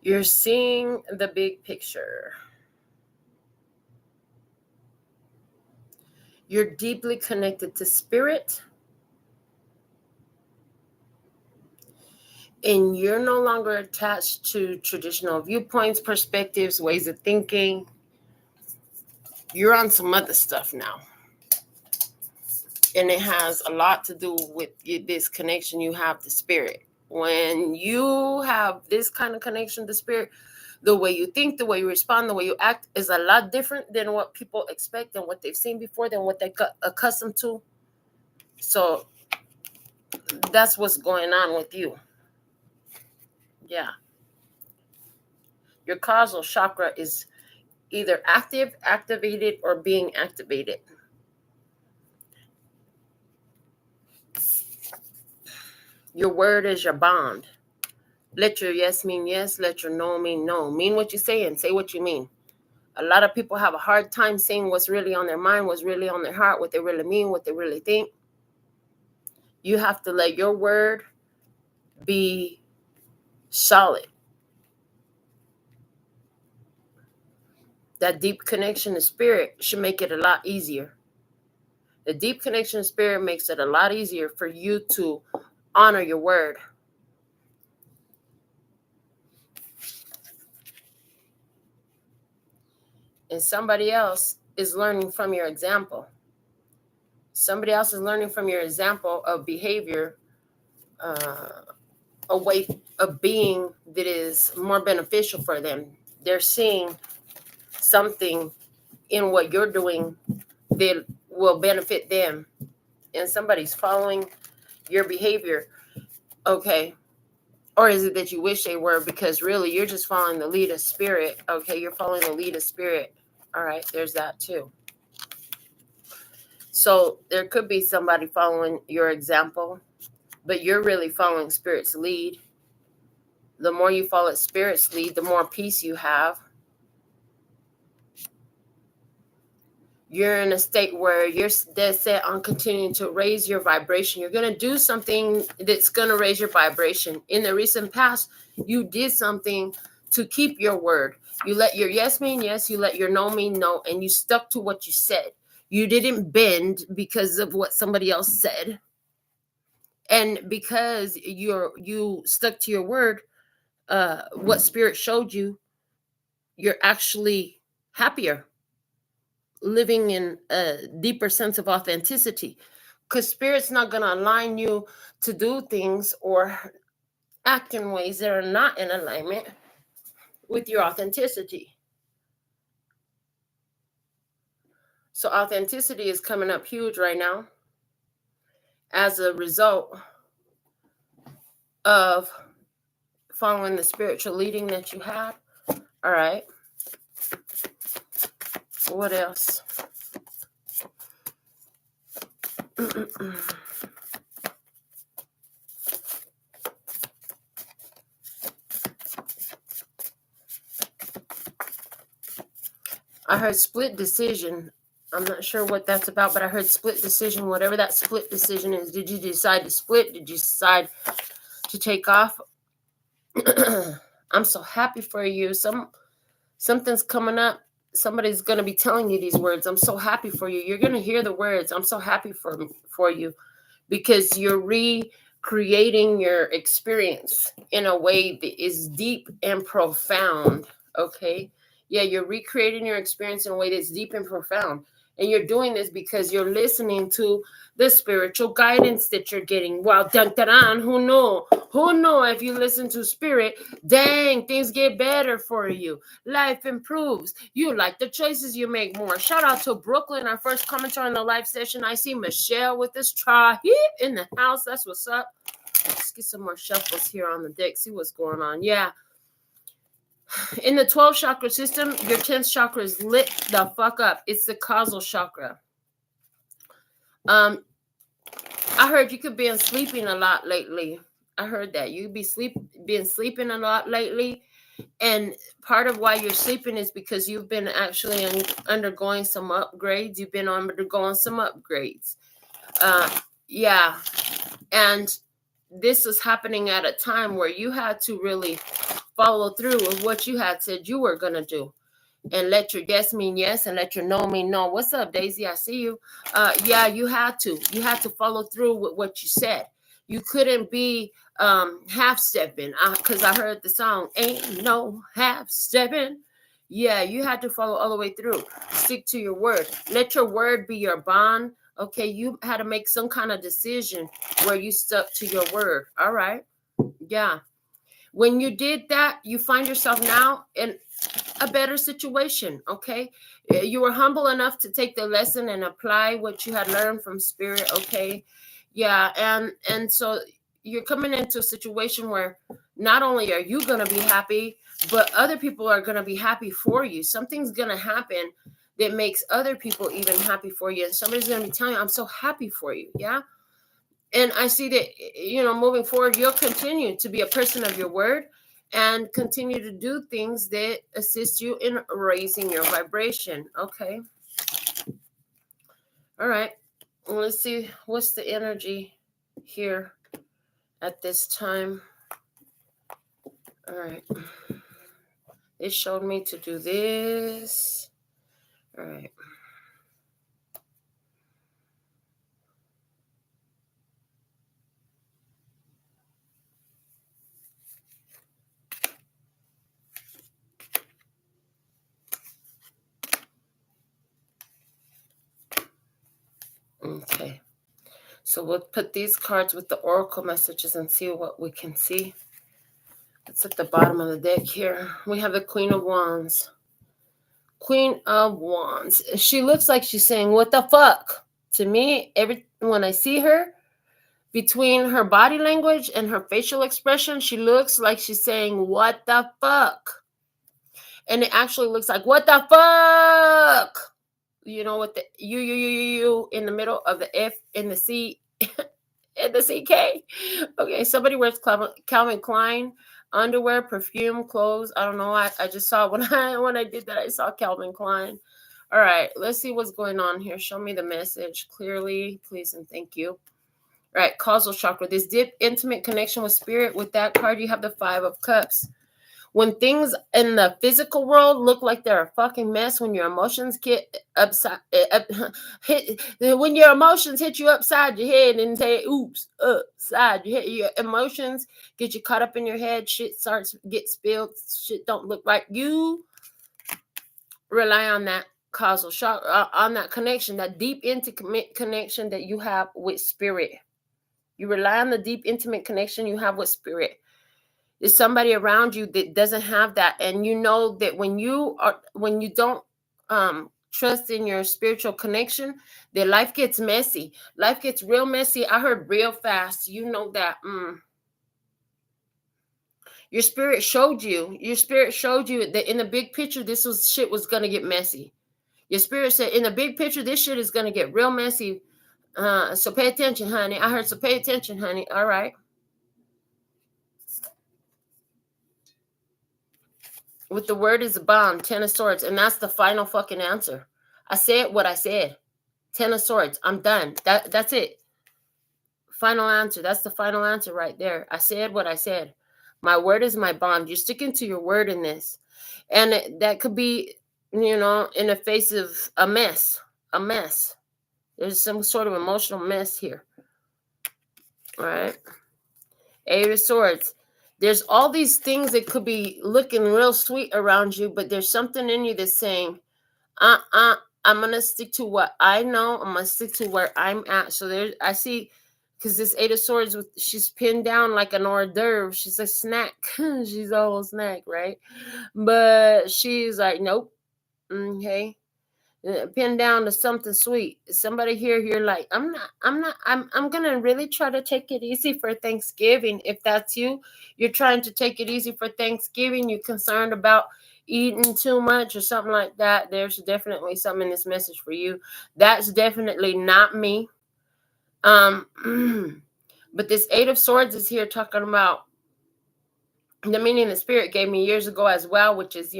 You're seeing the big picture. You're deeply connected to spirit. And you're no longer attached to traditional viewpoints, perspectives, ways of thinking. You're on some other stuff now. And it has a lot to do with this connection you have to spirit. When you have this kind of connection to spirit, the way you think, the way you respond, the way you act is a lot different than what people expect and what they've seen before, than what they got accustomed to. So that's what's going on with you. Yeah. Your causal chakra is either active, activated, or being activated. Your word is your bond. Let your yes mean yes. Let your no mean no. Mean what you say and say what you mean. A lot of people have a hard time saying what's really on their mind, what's really on their heart, what they really mean, what they really think. You have to let your word be solid. That deep connection to spirit should make it a lot easier. The deep connection to spirit makes it a lot easier for you to honor your word. And somebody else is learning from your example. Somebody else is learning from your example of behavior, a way of being that is more beneficial for them. They're seeing something in what you're doing that will benefit them. And somebody's following your behavior. Okay. Or is it that you wish they were, because really you're just following the lead of spirit? Okay, you're following the lead of spirit. All right, there's that too. So there could be somebody following your example, but you're really following spirit's lead. The more you follow spirit's lead, the more peace you have. You're in a state where you're dead set on continuing to raise your vibration. You're going to do something that's going to raise your vibration. In the recent past, you did something to keep your word. You let your yes mean yes, you let your no mean no, and you stuck to what you said. You didn't bend because of what somebody else said. And because you stuck to your word, what spirit showed you, you're actually happier, living in a deeper sense of authenticity, because spirit's not going to align you to do things or act in ways that are not in alignment with your authenticity. So authenticity is coming up huge right now as a result of following the spiritual leading that you have. All right. What else? I heard split decision. I'm not sure what that's about, but I heard split decision. Whatever that split decision is, did you decide to split? Did you decide to take off? I'm so happy for you. Something's coming up. Somebody's going to be telling you these words. I'm so happy for you. You're going to hear the words. I'm so happy for you, because you're recreating your experience in a way that is deep and profound. Okay. Yeah, you're recreating your experience in a way that's deep and profound. And you're doing this because you're listening to the spiritual guidance that you're getting. Well, dun-dun-dun, who know? Who know if you listen to spirit, dang, things get better for you. Life improves. You like the choices you make more. Shout out to Brooklyn, our first commenter on the live session. I see Michelle with this try in the house. That's what's up. Let's get some more shuffles here on the deck. See what's going on. Yeah. In the 12 chakra system, your 10th chakra is lit the fuck up. It's the causal chakra. I heard you could be sleeping a lot lately. I heard that you been sleeping a lot lately, and part of why you're sleeping is because you've been actually undergoing some upgrades. You've been undergoing some upgrades. Yeah, and this is happening at a time where you had to really follow through with what you had said you were going to do. And let your yes mean yes and let your no mean no. What's up, Daisy? I see you. Yeah, you had to. You had to follow through with what you said. You couldn't be half stepping, because I heard the song, ain't no half stepping. Yeah, you had to follow all the way through. Stick to your word. Let your word be your bond. Okay, you had to make some kind of decision where you stuck to your word. All right. Yeah. When you did that, you find yourself now in a better situation. Okay, you were humble enough to take the lesson and apply what you had learned from spirit. Okay, yeah, and so you're coming into a situation where not only are you going to be happy, but other people are going to be happy for you. Something's going to happen that makes other people even happy for you, and somebody's going to be telling you, I'm so happy for you. Yeah. And I see that, moving forward, you'll continue to be a person of your word and continue to do things that assist you in raising your vibration. Okay. All right. Let's see what's the energy here at this time. All right. It showed me to do this. All right. Okay. So we'll put these cards with the oracle messages and see what we can see. It's at the bottom of the deck here. We have the Queen of Wands. Queen of Wands. She looks like she's saying, what the fuck? To me, when I see her, between her body language and her facial expression, she looks like she's saying, what the fuck? And it actually looks like, what the fuck? With the you in the middle of the F and the C and the CK. Okay, somebody wears Calvin Klein underwear, perfume, clothes. I don't know. I just saw when I did that, I saw Calvin Klein. All right, let's see what's going on here. Show me the message clearly, please, and thank you. All right, causal chakra. This deep, intimate connection with spirit. With that card, you have the 5 of Cups. When things in the physical world look like they're a fucking mess, when your emotions get when your emotions hit you upside your head and say, oops, upside your head, your emotions get you caught up in your head, shit starts to get spilled, shit don't look right. You rely on that causal shock, on that connection, that deep, intimate connection that you have with spirit. You rely on the deep, intimate connection you have with spirit. There's somebody around you that doesn't have that, and you know that when you don't trust in your spiritual connection, that life gets messy. Life gets real messy. I heard real fast. You know that. Your spirit showed you. Your spirit showed you that in the big picture, shit was gonna get messy. Your spirit said, in the big picture, this shit is gonna get real messy. So pay attention, honey. I heard, so pay attention, honey. All right. With the word is a bond, 10 of Swords, and that's the final fucking answer. I said what I said. 10 of Swords. I'm done. That's it. Final answer. That's the final answer right there. I said what I said. My word is my bond. You're sticking to your word in this. And that could be, in the face of a mess. A mess. There's some sort of emotional mess here. All right. 8 of Swords. There's all these things that could be looking real sweet around you, but there's something in you that's saying, I'm going to stick to what I know. I'm going to stick to where I'm at. So I see, because this 8 of Swords, she's pinned down like an hors d'oeuvre. She's a snack. She's a whole snack, right? But she's like, nope. Okay. Pinned down to something sweet. Somebody here, you're like, I'm gonna really try to take it easy for Thanksgiving. If that's you, you're trying to take it easy for Thanksgiving. You're concerned about eating too much or something like that. There's definitely something in this message for you. That's definitely not me. But this 8 of Swords is here talking about the meaning the spirit gave me years ago as well, which is,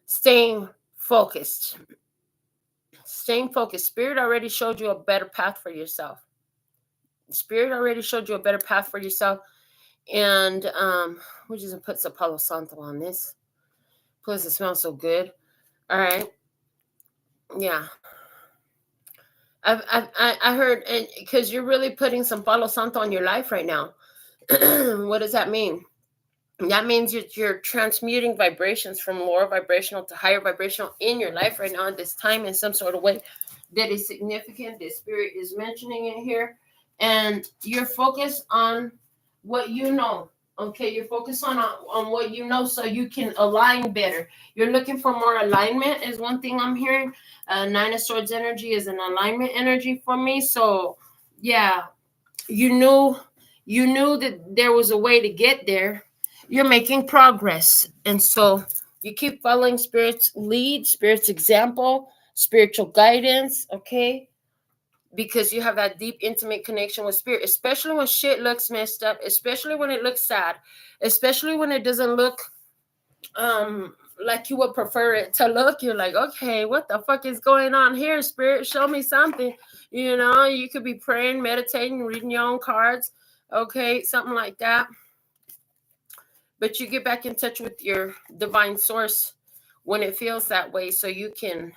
staying focused. Staying focused. Spirit already showed you a better path for yourself. Spirit already showed you a better path for yourself. And we just put some Palo Santo on this. Plus, it smells so good. All right. Yeah. I heard, and because you're really putting some Palo Santo on your life right now. What does that mean? That means you're transmuting vibrations from lower vibrational to higher vibrational in your life right now at this time in some sort of way that is significant. The spirit is mentioning it here, and you're focused on what you know. Okay, you're focused on what you know, so you can align better. You're looking for more alignment, is one thing I'm hearing. Nine of Swords energy is an alignment energy for me. So, yeah, you knew that there was a way to get there. You're making progress, and so you keep following spirit's lead, spirit's example, spiritual guidance. Okay, because you have that deep intimate connection with spirit, especially when shit looks messed up, especially when it looks sad, especially when it doesn't look like you would prefer it to look. You're like, okay, what the fuck is going on here, spirit? Show me something. You could be praying, meditating, reading your own cards, okay, something like that. But you get back in touch with your divine source when it feels that way, so you can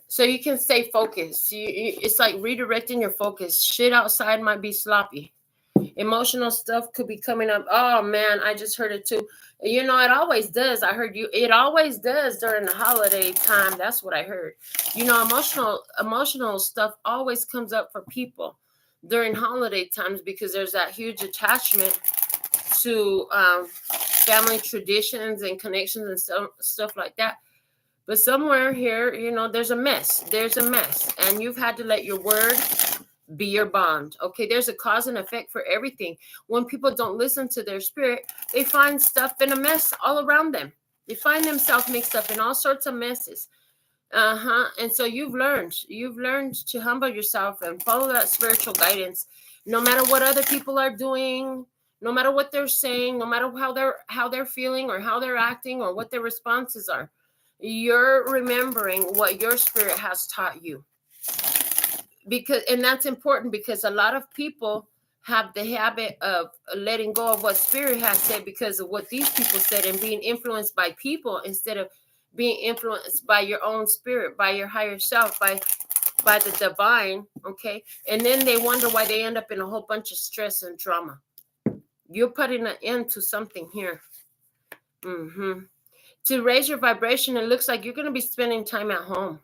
stay focused. It's like redirecting your focus. Shit outside might be sloppy. Emotional stuff could be coming up. Oh man, I just heard it too. It always does. I heard you. It always does during the holiday time. That's what I heard. Emotional stuff always comes up for people during holiday times because there's that huge attachment to family traditions and connections and stuff like that. But somewhere here, there's a mess. There's a mess, and you've had to let your word be your bond. Okay, there's a cause and effect for everything. When people don't listen to their spirit, they find stuff in a mess all around them. They find themselves mixed up in all sorts of messes. And so you've learned to humble yourself and follow that spiritual guidance, no matter what other people are doing, no matter what they're saying, no matter how they're feeling or how they're acting or what their responses are. You're remembering what your spirit has taught you. And that's important, because a lot of people have the habit of letting go of what spirit has said because of what these people said, and being influenced by people instead of being influenced by your own spirit, by your higher self, by the divine. Okay, and then they wonder why they end up in a whole bunch of stress and drama. You're putting an end to something here. To raise your vibration, it looks like you're going to be spending time at home.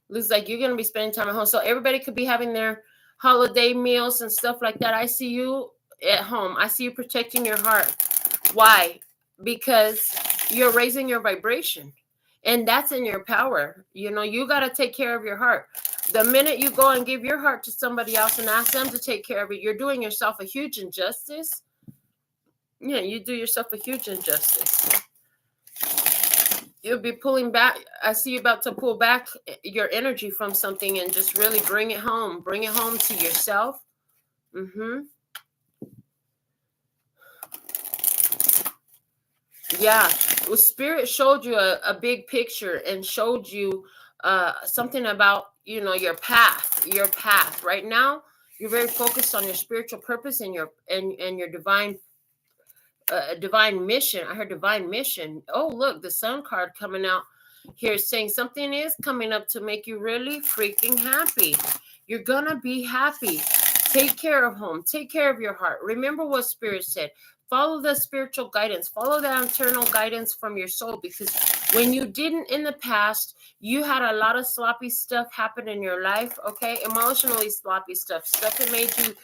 Looks like you're going to be spending time at home. So everybody could be having their holiday meals and stuff like that. I see you at home. I see you protecting your heart. Why? Because you're raising your vibration. And that's in your power. You got to take care of your heart. The minute you go and give your heart to somebody else and ask them to take care of it, you're doing yourself a huge injustice. Yeah, you do yourself a huge injustice. You'll be pulling back. I see you about to pull back your energy from something and just really bring it home. Bring it home to yourself. Yeah. Well, Spirit showed you a big picture and showed you something about, your path. Right now, you're very focused on your spiritual purpose and your divine divine mission. I heard divine mission. Oh, look, the sun card coming out here saying something is coming up to make you really freaking happy. You're gonna be happy. Take care of home. Take care of your heart. Remember what Spirit said. Follow the spiritual guidance. Follow the internal guidance from your soul, because when you didn't in the past, you had a lot of sloppy stuff happen in your life. Okay, emotionally sloppy stuff that made you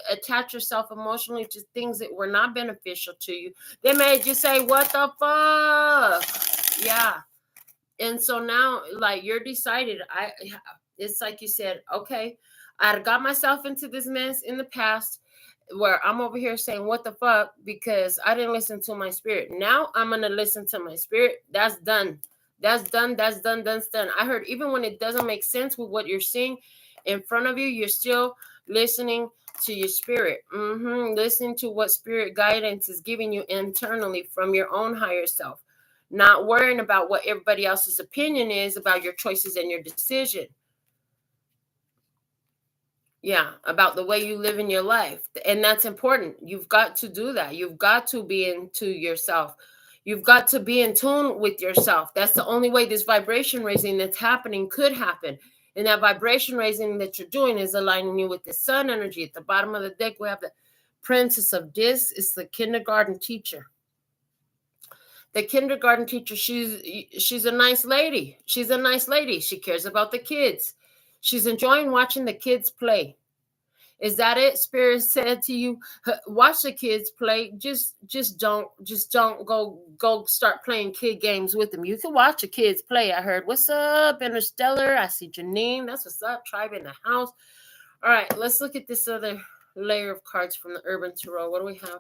attach yourself emotionally to things that were not beneficial to you. They made you say, what the fuck? Yeah. And so now, like, you're decided. It's like you said, okay, I got myself into this mess in the past where I'm over here saying, what the fuck? Because I didn't listen to my spirit. Now I'm going to listen to my spirit. That's done. That's done. That's done. That's done. I heard even when it doesn't make sense with what you're seeing in front of you, you're still listening to your spirit. Listening to what spirit guidance is giving you internally from your own higher self. Not worrying about what everybody else's opinion is about your choices and your decision. Yeah, about the way you live in your life. And that's important. You've got to do that. You've got to be into yourself. You've got to be in tune with yourself. That's the only way this vibration raising that's happening could happen. And that vibration raising that you're doing is aligning you with the sun energy. At the bottom of the deck, we have the Princess of Discs. It's the kindergarten teacher. The kindergarten teacher, she's a nice lady. She's a nice lady. She cares about the kids. She's enjoying watching the kids play. Is that it? Spirit said to you, watch the kids play. Just don't go start playing kid games with them. You can watch the kids play. I heard, what's up, Interstellar? I see Janine. That's what's up. Tribe in the house. All right, let's look at this other layer of cards from the Urban Tarot. What do we have?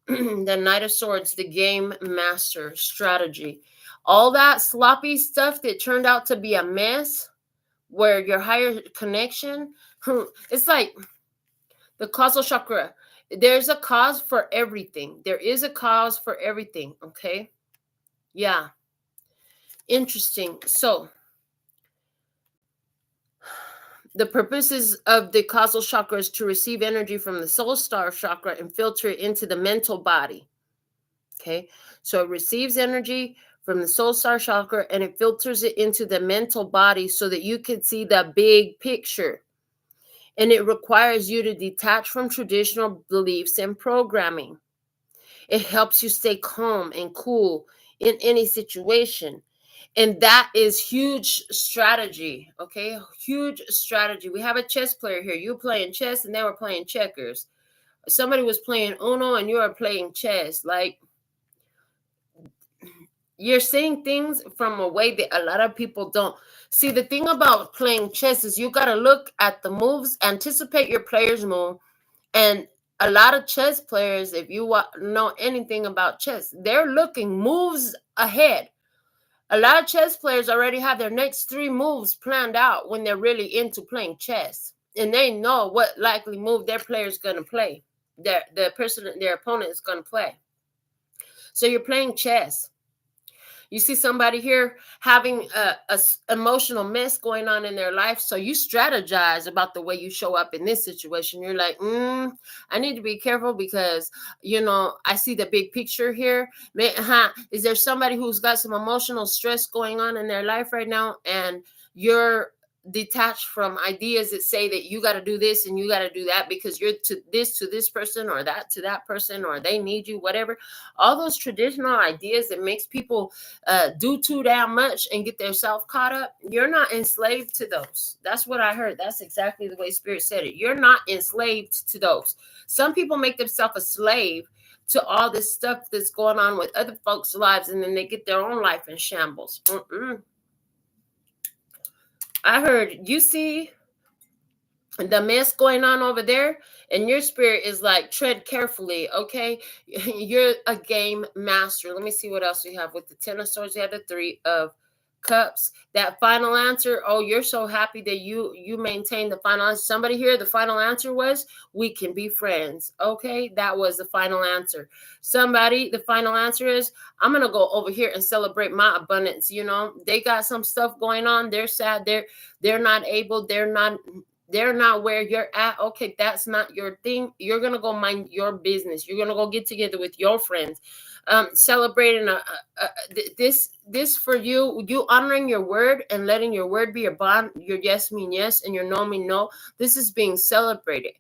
The Knight of Swords, the Game Master, strategy. All that sloppy stuff that turned out to be a mess, where your higher connection, it's like the causal chakra. There's a cause for everything. There is a cause for everything, okay? Yeah. Interesting. So, the purposes of the causal chakra is to receive energy from the soul star chakra and filter it into the mental body. Okay, so it receives energy from the soul star chakra and it filters it into the mental body so that you can see the big picture. And it requires you to detach from traditional beliefs and programming. It helps you stay calm and cool in any situation. And that is huge strategy, okay? Huge strategy. We have a chess player here. You playing chess and they were playing checkers. Somebody was playing Uno and you are playing chess. Like, you're seeing things from a way that a lot of people don't. See, the thing about playing chess is you got to look at the moves, anticipate your player's move. And a lot of chess players, if you know anything about chess, they're looking moves ahead. A lot of chess players already have their next 3 moves planned out when they're really into playing chess. And they know what likely move their player is going to play. Their opponent is going to play. So you're playing chess. You see somebody here having a emotional mess going on in their life. So you strategize about the way you show up in this situation. You're like, I need to be careful because, I see the big picture here. Is there somebody who's got some emotional stress going on in their life right now? And you're detached from ideas that say that you got to do this and you got to do that because you're to this person or that to that person or they need you, whatever. All those traditional ideas that makes people do too damn much and get themselves caught up. You're not enslaved to those. That's what I heard. That's exactly the way Spirit said it. You're not enslaved to those. Some people make themselves a slave to all this stuff that's going on with other folks' lives, and then they get their own life in shambles. I heard, you see the mess going on over there, and your spirit is like, tread carefully, okay? You're a game master. Let me see what else we have with the 10 of swords. You have the 3 of cups. That final answer, oh, you're so happy that you maintain the final answer. Somebody here, the final answer was, we can be friends. Okay, that was the final answer. Somebody, the final answer is, I'm gonna go over here and celebrate my abundance. They got some stuff going on. They're sad. They're not able. They're not where you're at. Okay, that's not your thing. You're gonna go mind your business. You're gonna go get together with your friends, celebrating this for you honoring your word and letting your word be your bond. Your yes mean yes and your no mean no. This is being celebrated.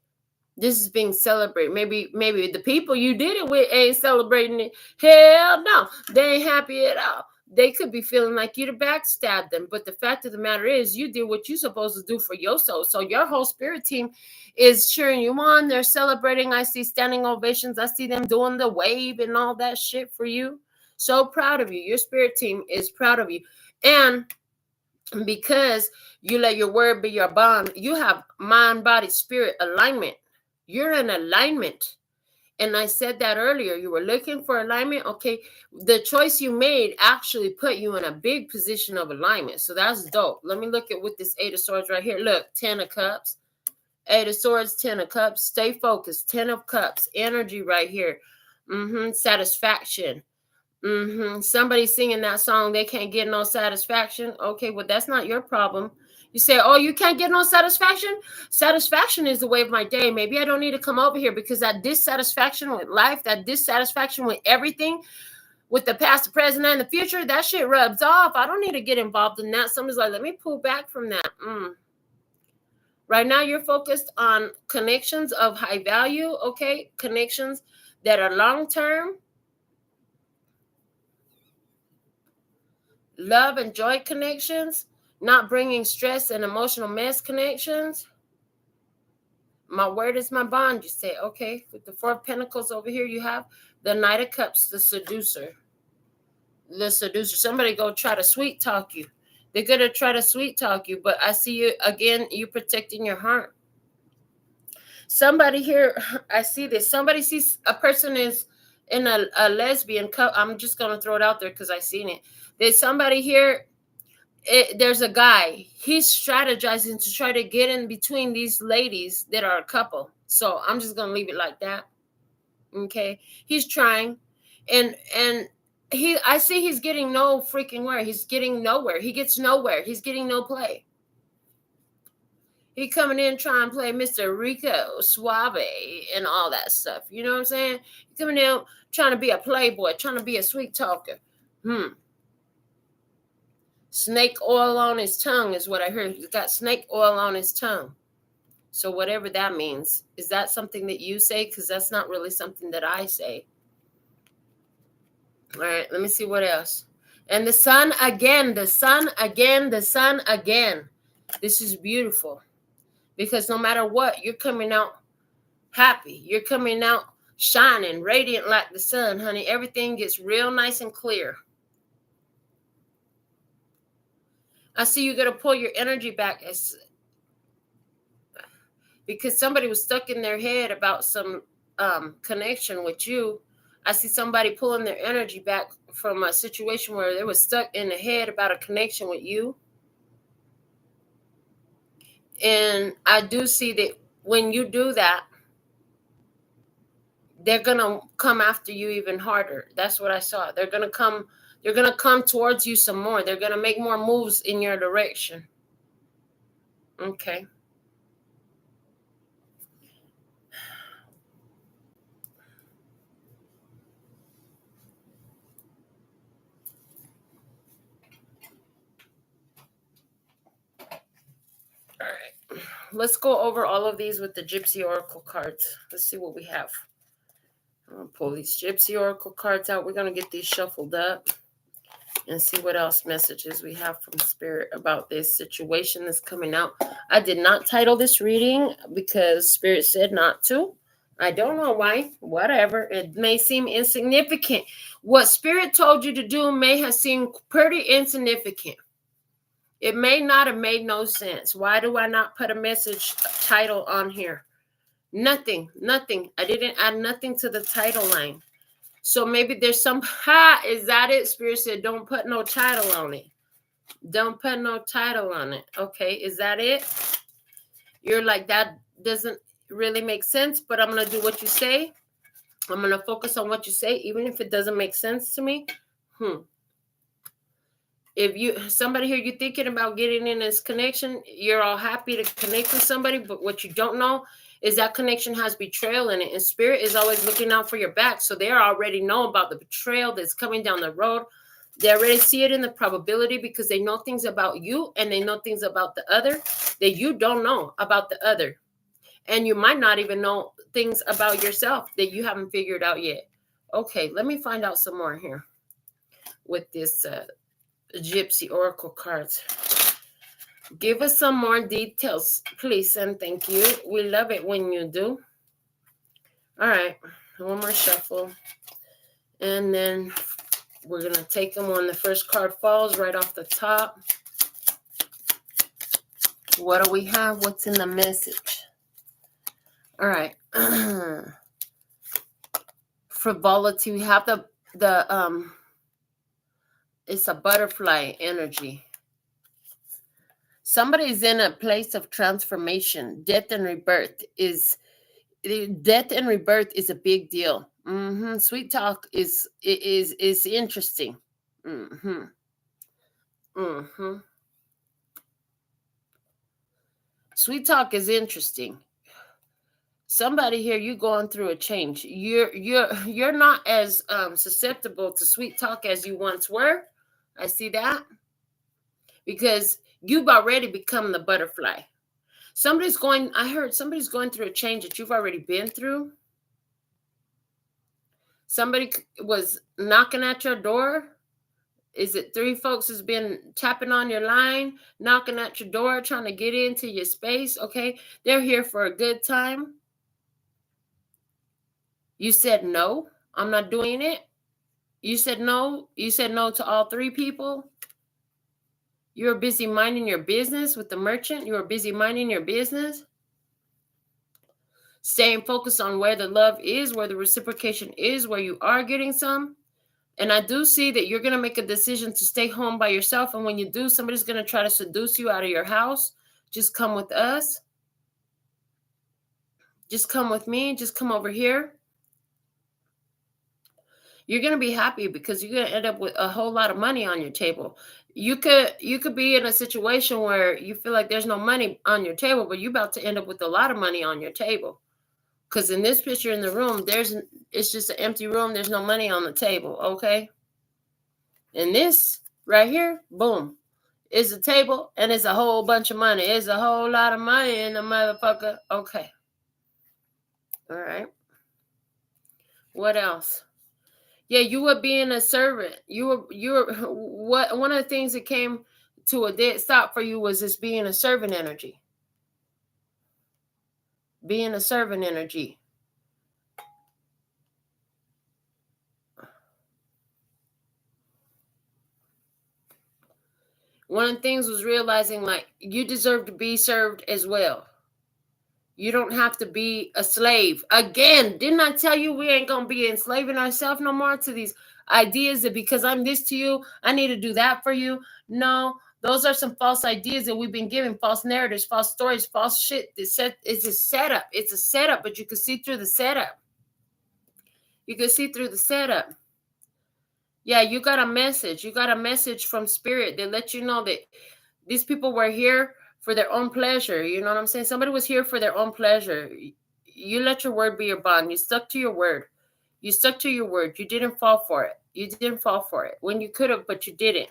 This is being celebrated. Maybe the people you did it with ain't celebrating it. Hell no, they ain't happy at all. They could be feeling like you to backstab them. But the fact of the matter is, you did what you're supposed to do for your soul. So your whole spirit team is cheering you on. They're celebrating. I see standing ovations. I see them doing the wave and all that shit for you. So proud of you. Your spirit team is proud of you. And because you let your word be your bond, you have mind, body, spirit alignment. You're in alignment. And I said that earlier. You were looking for alignment. Okay. The choice you made actually put you in a big position of alignment. So that's dope. Let me look at what this 8 of swords right here. Look, 10 of cups, 8 of swords, 10 of cups. Stay focused. 10 of cups. Energy right here. Satisfaction. Somebody singing that song, they can't get no satisfaction. Okay, well, that's not your problem. You say, oh, you can't get no satisfaction? Satisfaction is the way of my day. Maybe I don't need to come over here because that dissatisfaction with life, that dissatisfaction with everything, with the past, the present, and the future, that shit rubs off. I don't need to get involved in that. Somebody's like, let me pull back from that. Right now, you're focused on connections of high value, okay? Connections that are long-term. Love and joy connections. Not bringing stress and emotional mess connections. My word is my bond, you say. Okay, with the Four of Pentacles over here, you have the Knight of Cups, the seducer. The seducer. Somebody go try to sweet talk you. They're going to try to sweet talk you, but I see you, again, you protecting your heart. Somebody here, I see this. Somebody sees a person is in a lesbian cup. I'm just going to throw it out there because I seen it. There's somebody here. There's a guy. He's strategizing to try to get in between these ladies that are a couple. So I'm just going to leave it like that. Okay. He's trying. And I see he's getting no freaking where. He's getting nowhere. He gets nowhere. He's getting no play. He coming in trying to play Mr. Rico Suave and all that stuff. You know what I'm saying? He coming in trying to be a playboy, trying to be a sweet talker. Snake oil on his tongue is what I heard. He's got snake oil on his tongue. So whatever that means, is that something that you say? Because that's not really something that I say. All right, let me see what else. And the sun again, the sun again, the sun again. This is beautiful. Because no matter what, you're coming out happy. You're coming out shining, radiant like the sun, honey. Everything gets real nice and clear. I see you're going to pull your energy back because somebody was stuck in their head about some connection with you. I see somebody pulling their energy back from a situation where they were stuck in the head about a connection with you. And I do see that when you do that, they're going to come after you even harder. That's what I saw. They're going to come towards you some more. They're going to make more moves in your direction. Okay. All right. Let's go over all of these with the Gypsy Oracle cards. Let's see what we have. I'm going to pull these Gypsy Oracle cards out. We're going to get these shuffled up and see what else messages we have from Spirit about this situation that's coming out. I did not title this reading because Spirit said not to. I don't know why. Whatever. It may seem insignificant. What Spirit told you to do may have seemed pretty insignificant. It may not have made no sense. Why do I not put a message title on here? Nothing. I didn't add nothing to the title line. So maybe there's some, is that it? Spirit said, don't put no title on it. Don't put no title on it. Okay, is that it? You're like, that doesn't really make sense, but I'm going to do what you say. I'm going to focus on what you say, even if it doesn't make sense to me. If somebody here, you're thinking about getting in this connection, you're all happy to connect with somebody, but what you don't know is that connection has betrayal in it, and Spirit is always looking out for your back. So they already know about the betrayal that's coming down the road. They already see it in the probability because they know things about you and they know things about the other that you don't know about the other. And you might not even know things about yourself that you haven't figured out yet. Okay, let me find out some more here with this Gypsy Oracle cards. Give us some more details, please, and thank you. We love it when you do. All right, one more shuffle. And then we're going to take them when the first card falls right off the top. What do we have? What's in the message? All right. Frivolity. We have the it's a butterfly energy. Somebody's in a place of transformation. Death and rebirth is a big deal. Sweet talk is interesting. Sweet talk is interesting. Somebody here, you going through a change. You're not as susceptible to sweet talk as you once were. I see that, because you've already become the butterfly. I heard somebody's going through a change that you've already been through. Somebody was knocking at your door. Is it 3 folks has been tapping on your line, knocking at your door, trying to get into your space? Okay, they're here for a good time. You said no, I'm not doing it. You said no. You said no to all 3 people. You were busy minding your business with the merchant. You were busy minding your business. Staying focused on where the love is, where the reciprocation is, where you are getting some. And I do see that you're going to make a decision to stay home by yourself. And when you do, somebody's going to try to seduce you out of your house. Just come with us. Just come with me. Just come over here. You're going to be happy because you're going to end up with a whole lot of money on your table. You could be in a situation where you feel like there's no money on your table, but you're about to end up with a lot of money on your table. Because in this picture in the room, it's just an empty room. There's no money on the table, okay? And this right here, boom, is a table, and it's a whole bunch of money. It's a whole lot of money in the motherfucker. Okay. All right. What else? Yeah, you were being a servant. You were what? One of the things that came to a dead stop for you was this being a servant energy. Being a servant energy. One of the things was realizing, like, you deserve to be served as well. You don't have to be a slave. Again, didn't I tell you we ain't going to be enslaving ourselves no more to these ideas that because I'm this to you, I need to do that for you? No, those are some false ideas that we've been given, false narratives, false stories, false shit. It's a setup. It's a setup, but you can see through the setup. You can see through the setup. Yeah, you got a message. You got a message from spirit that let you know that these people were here for their own pleasure. You know what I'm saying? Somebody was here for their own pleasure. You let your word be your bond. You stuck to your word. You stuck to your word. You didn't fall for it. You didn't fall for it when you could have, but you didn't.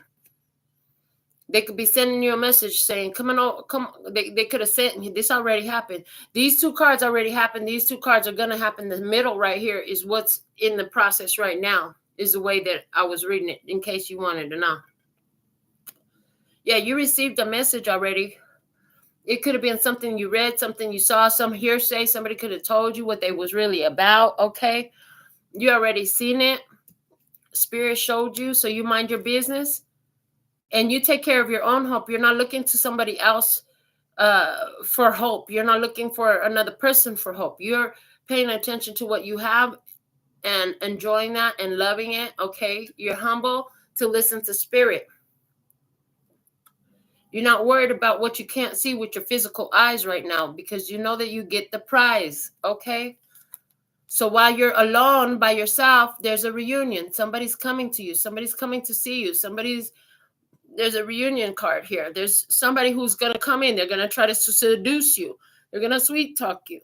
They could be sending you a message saying, come on, come. They could have sent, this already happened. These 2 cards already happened. These 2 cards are going to happen. The middle right here is what's in the process right now, is the way that I was reading it, in case you wanted to know. Yeah, you received a message already. It could have been something you read, something you saw, some hearsay. Somebody could have told you what they was really about, okay? You already seen it. Spirit showed you, so you mind your business. And you take care of your own hope. You're not looking to somebody else for hope. You're not looking for another person for hope. You're paying attention to what you have and enjoying that and loving it, okay? You're humble to listen to spirit. You're not worried about what you can't see with your physical eyes right now because you know that you get the prize, okay? So while you're alone by yourself, there's a reunion. Somebody's coming to you. Somebody's coming to see you. There's a reunion card here. There's somebody who's going to come in. They're going to try to seduce you. They're going to sweet talk you.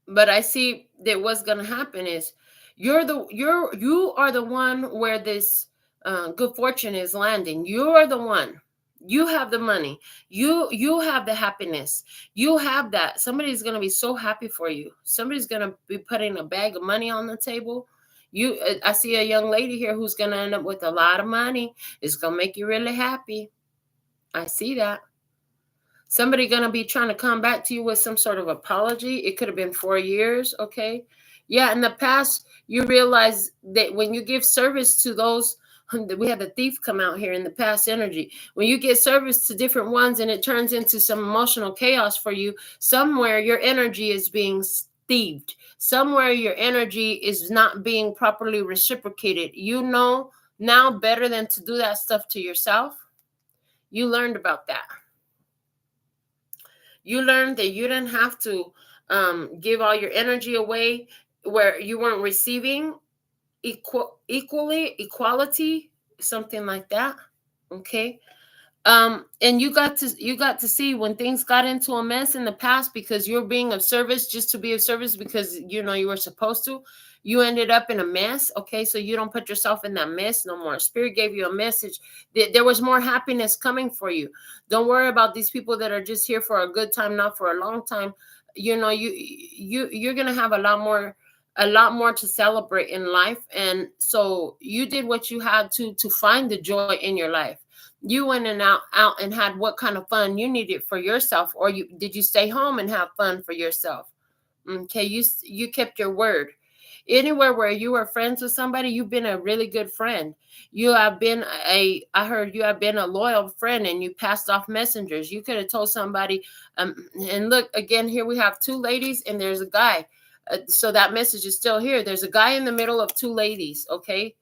But I see that what's going to happen is you are the one where this good fortune is landing. You're the one. You have the money. You have the happiness. You have that. Somebody's going to be so happy for you. Somebody's going to be putting a bag of money on the table. I see a young lady here who's going to end up with a lot of money. It's going to make you really happy. I see that. Somebody going to be trying to come back to you with some sort of apology. It could have been 4 years, okay? Yeah, in the past, you realize that when you give service to those, we had the thief come out here in the past energy. When you get service to different ones and it turns into some emotional chaos for you, somewhere your energy is being thieved. Somewhere your energy is not being properly reciprocated. You know now better than to do that stuff to yourself. You learned about that. You learned that you didn't have to give all your energy away where you weren't receiving equality, something like that. Okay. And you got to see when things got into a mess in the past because you're being of service just to be of service because you were supposed to. You ended up in a mess. Okay, so you don't put yourself in that mess no more. Spirit gave you a message that there was more happiness coming for you. Don't worry about these people that are just here for a good time, not for a long time. You're gonna have a lot more to celebrate in life, and so you did what you had to find the joy in your life. You went and out and had what kind of fun you needed for yourself, or did you stay home and have fun for yourself? Okay, you kept your word. Anywhere where you were friends with somebody, you've been a really good friend. I heard you have been a loyal friend, and you passed off messengers. You could have told somebody. And look again, here we have two ladies and there's a guy. So that message is still here. There's a guy in the middle of two ladies. Okay,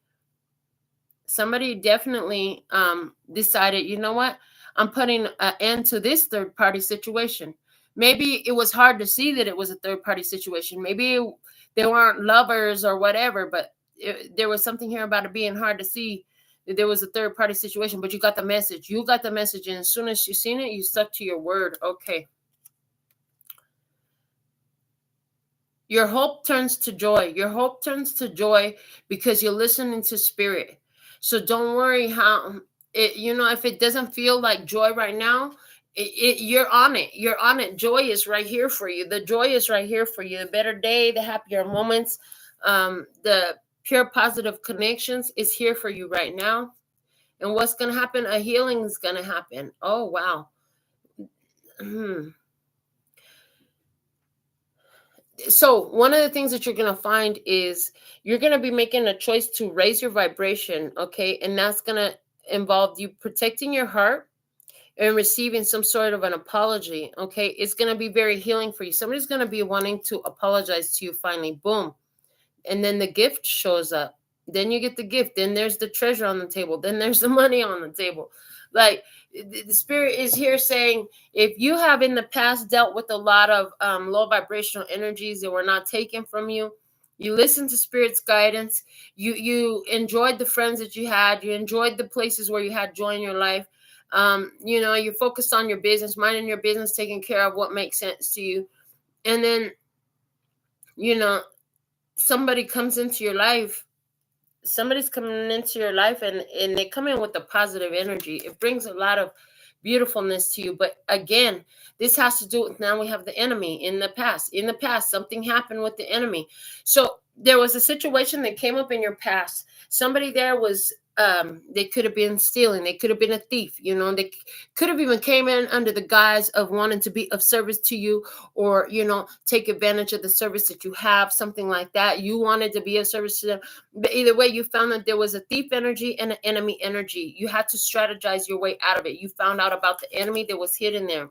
somebody definitely decided, you know what, I'm putting an end to this third party situation. Maybe it was hard to see that it was a third party situation. Maybe they weren't lovers or whatever, but there was something here about it being hard to see that there was a third party situation. But you got the message. You got the message, and as soon as you seen it, you stuck to your word. Okay. Your hope turns to joy. Your hope turns to joy because you're listening to spirit. So don't worry how if it doesn't feel like joy right now, you're on it. You're on it. Joy is right here for you. The joy is right here for you. The better day, the happier moments, the pure positive connections is here for you right now. And what's going to happen? A healing is going to happen. Oh, wow. So one of the things that you're going to find is you're going to be making a choice to raise your vibration. Okay, and that's going to involve you protecting your heart and receiving some sort of an apology. Okay, it's going to be very healing for you. Somebody's going to be wanting to apologize to you finally. Boom. And then the gift shows up. Then you get the gift. Then there's the treasure on the table. Then there's the money on the table. Like, the spirit is here saying, if you have in the past dealt with a lot of low vibrational energies that were not taken from you, you listened to spirit's guidance, you enjoyed the friends that you had, you enjoyed the places where you had joy in your life. You focused on your business, minding your business, taking care of what makes sense to you. And then, you know, somebody comes into your life. Somebody's coming into your life, and they come in with a positive energy. It brings a lot of beautifulness to you. But again, this has to do with, now we have the enemy in the past. In the past, something happened with the enemy. So there was a situation that came up in your past. Somebody there was they could have been stealing, they could have been a thief, they could have even came in under the guise of wanting to be of service to you, or take advantage of the service that you have, something like that. You wanted to be of service to them, but either way, you found that there was a thief energy and an enemy energy. You had to strategize your way out of it. You found out about the enemy that was hidden there.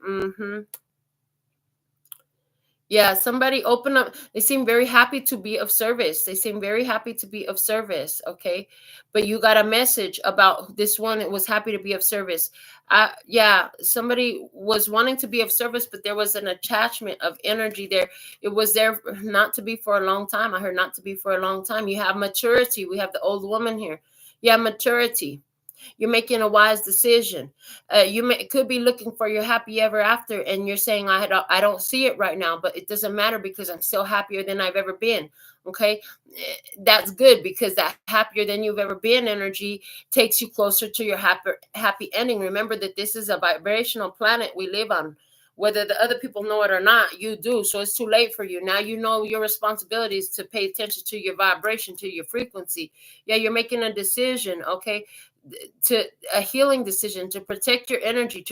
Yeah, somebody open up. They seem very happy to be of service. They seem very happy to be of service. Okay. But you got a message about this one that was happy to be of service. Yeah, somebody was wanting to be of service, but there was an attachment of energy there. It was there not to be for a long time. I heard not to be for a long time. You have maturity. We have the old woman here. You have maturity. You're making a wise decision. Could be looking for your happy ever after, and you're saying, I don't see it right now, but it doesn't matter because I'm still happier than I've ever been. Okay, that's good, because that happier than you've ever been energy takes you closer to your happy ending. Remember that this is a vibrational planet we live on. Whether the other people know it or not, you do. So it's too late for you. Now you know your responsibility is to pay attention to your vibration, to your frequency. Yeah, you're making a decision, okay, to a healing decision to protect your energy,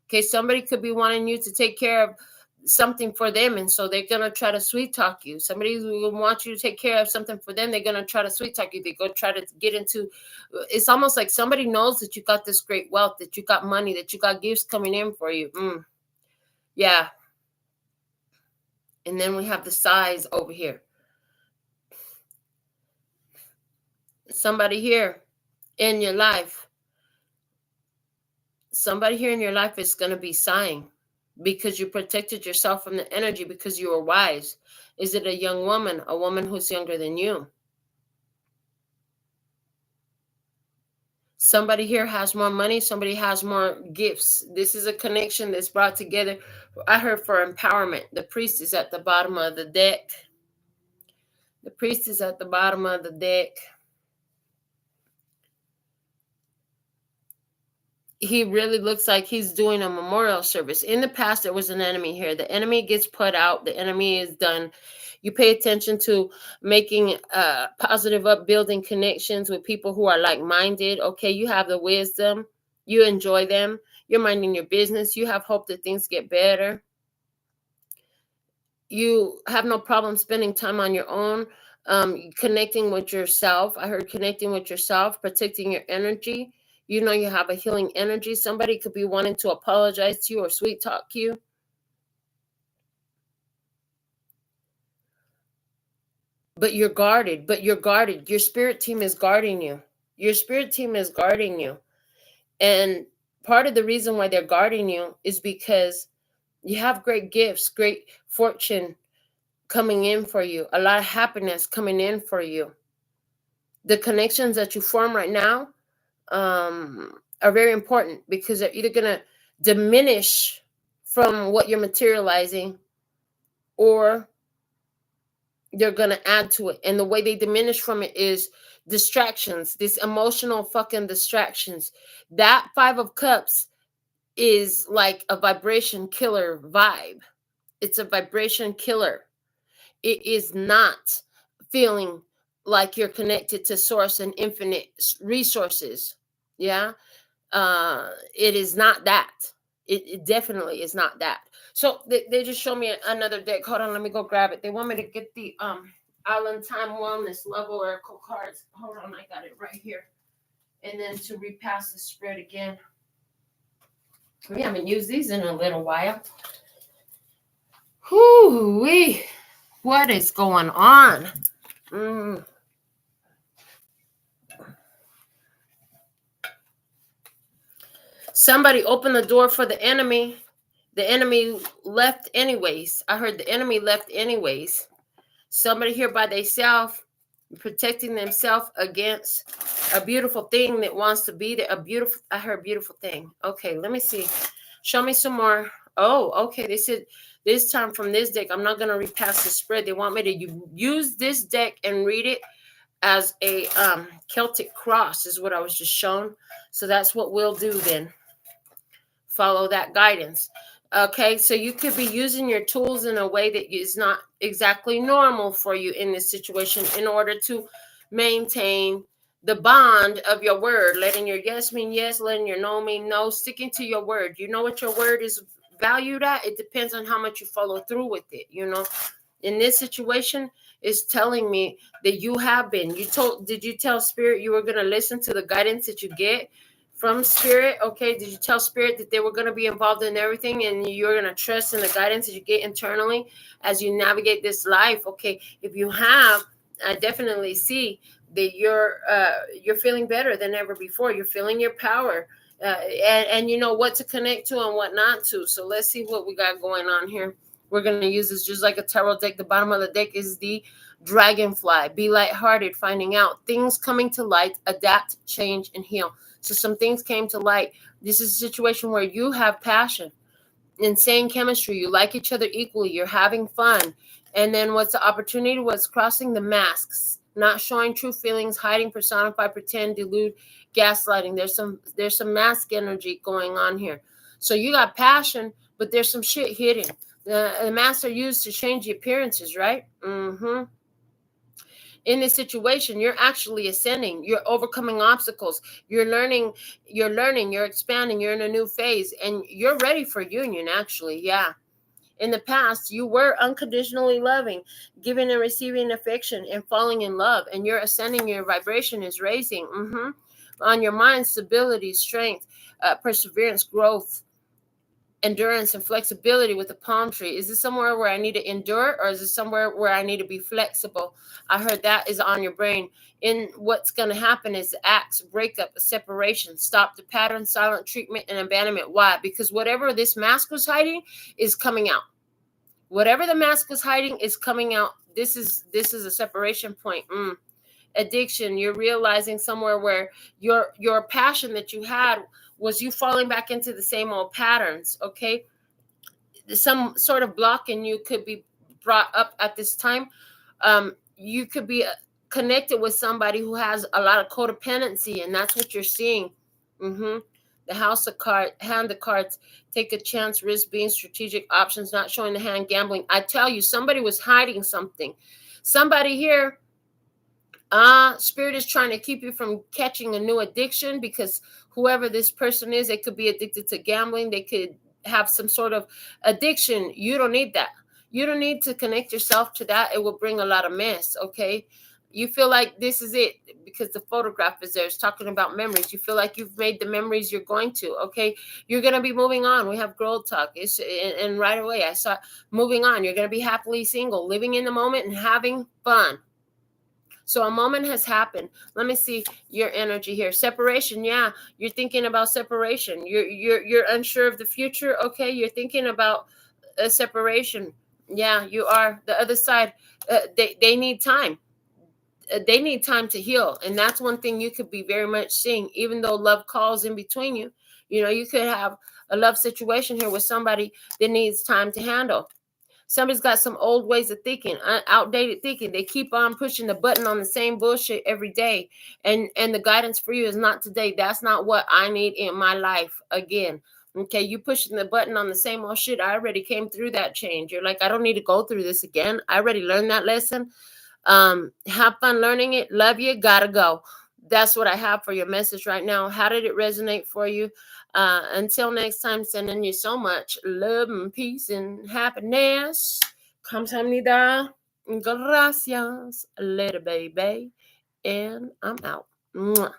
Okay, somebody could be wanting you to take care of something for them, and so they're gonna try to sweet talk you. Somebody who wants you to take care of something for them, they're gonna try to sweet talk you. They go try to get into. It's almost like somebody knows that you got this great wealth, that you got money, that you got gifts coming in for you. Yeah. And then we have the size over here. Somebody here in your life is going to be sighing because you protected yourself from the energy, because you were wise. Is it a young woman, a woman who's younger than you? Somebody here has more money. Somebody has more gifts. This is a connection that's brought together. I heard for empowerment. The priest is at the bottom of the deck. The priest is at the bottom of the deck. He really looks like he's doing a memorial service. In the past, there was an enemy here. The enemy gets put out. The enemy is done. You pay attention to making positive, upbuilding connections with people who are like-minded. Okay, you have the wisdom. You enjoy them. You're minding your business. You have hope that things get better. You have no problem spending time on your own, connecting with yourself. I heard connecting with yourself, protecting your energy. You know you have a healing energy. Somebody could be wanting to apologize to you or sweet talk you. But you're guarded. Your spirit team is guarding you. And part of the reason why they're guarding you is because you have great gifts, great fortune coming in for you, a lot of happiness coming in for you. The connections that you form right now are very important because they're either going to diminish from what you're materializing or they're going to add to it. And the way they diminish from it is distractions, these emotional fucking distractions. That 5 of Cups is like a vibration killer vibe. It's a vibration killer. It is not feeling like you're connected to source and infinite resources. Yeah. It is not that. It definitely is not that. So they just show me another deck. Hold on, let me go grab it. They want me to get the Island Time Wellness Level Oracle cards. Hold on, I got it right here. And then to repass the spread again. We haven't used these in a little while. Whoo-wee. What is going on? Somebody opened the door for the enemy. The enemy left anyways. I heard the enemy left anyways. Somebody here by themselves, protecting themselves against a beautiful thing that wants to be there. I heard beautiful thing. Okay, let me see. Show me some more. Oh, okay. They said this time from this deck, I'm not going to repass the spread. They want me to use this deck and read it as a Celtic cross is what I was just shown. So that's what we'll do then. Follow that guidance. Okay, so you could be using your tools in a way that is not exactly normal for you in this situation in order to maintain the bond of your word, letting your yes mean yes, letting your no mean no, sticking to your word. You know what your word is valued at? It depends on how much you follow through with it, you know. In this situation, is telling me that you have been. Did you tell Spirit you were going to listen to the guidance that you get from Spirit? Okay, did you tell Spirit that they were going to be involved in everything and you're going to trust in the guidance that you get internally as you navigate this life? Okay, if you have, I definitely see that you're feeling better than ever before. You're feeling your power, and you know what to connect to and what not to. So let's see what we got going on here. We're going to use this just like a tarot deck. The bottom of the deck is the Dragonfly. Be lighthearted, finding out things coming to light, adapt, change, and heal. So some things came to light. This is a situation where you have passion, insane chemistry. You like each other equally. You're having fun. And then what's the opportunity? What's crossing the masks, not showing true feelings, hiding, personify, pretend, delude, gaslighting. There's some mask energy going on here. So you got passion, but there's some shit hidden. The masks are used to change the appearances, right? In this situation, you're actually ascending. You're overcoming obstacles. You're learning, you're expanding, you're in a new phase, and you're ready for union, actually. Yeah. In the past, you were unconditionally loving, giving and receiving affection and falling in love, and you're ascending. Your vibration is raising. On your mind, stability, strength, perseverance, growth, endurance, and flexibility with the palm tree. Is this somewhere where I need to endure, or is it somewhere where I need to be flexible? I heard that is on your brain. In what's going to happen is acts, breakup, separation, stop the pattern, silent treatment, and abandonment. Why? Because whatever this mask was hiding is coming out. Whatever the mask was hiding is coming out. This is a separation point. addiction. You're realizing somewhere where your passion that you had was you falling back into the same old patterns. Okay, some sort of block in you could be brought up at this time. You could be connected with somebody who has a lot of codependency, and that's what you're seeing. Mm-hmm. The house of cards, hand of cards, take a chance, risk, being strategic, options, not showing the hand, gambling. I tell you, somebody was hiding something. Somebody here, spirit is trying to keep you from catching a new addiction, because whoever this person is, they could be addicted to gambling. They could have some sort of addiction. You don't need that. You don't need to connect yourself to that. It will bring a lot of mess. Okay. You feel like this is it because the photograph is there. It's talking about memories. You feel like you've made the memories you're going to. Okay. You're going to be moving on. We have girl talk. And right away I saw moving on. You're going to be happily single, living in the moment and having fun. So a moment has happened. Let me see your energy here. Separation. Yeah, you're thinking about separation. You're unsure of the future. Okay, you're thinking about a separation. Yeah, you are. The other side, they need time. They need time to heal, and that's one thing you could be very much seeing. Even though love calls in between you, you could have a love situation here with somebody that needs time to handle. Somebody's got some old ways of thinking, outdated thinking. They keep on pushing the button on the same bullshit every day. And the guidance for you is not today. That's not what I need in my life again. Okay, you pushing the button on the same old shit. I already came through that change. You're like, I don't need to go through this again. I already learned that lesson. Have fun learning it. Love you. Gotta go. That's what I have for your message right now. How did it resonate for you? Until next time, sending you so much love and peace and happiness. Kamsahamnida. Gracias. Later, baby. And I'm out. Mwah.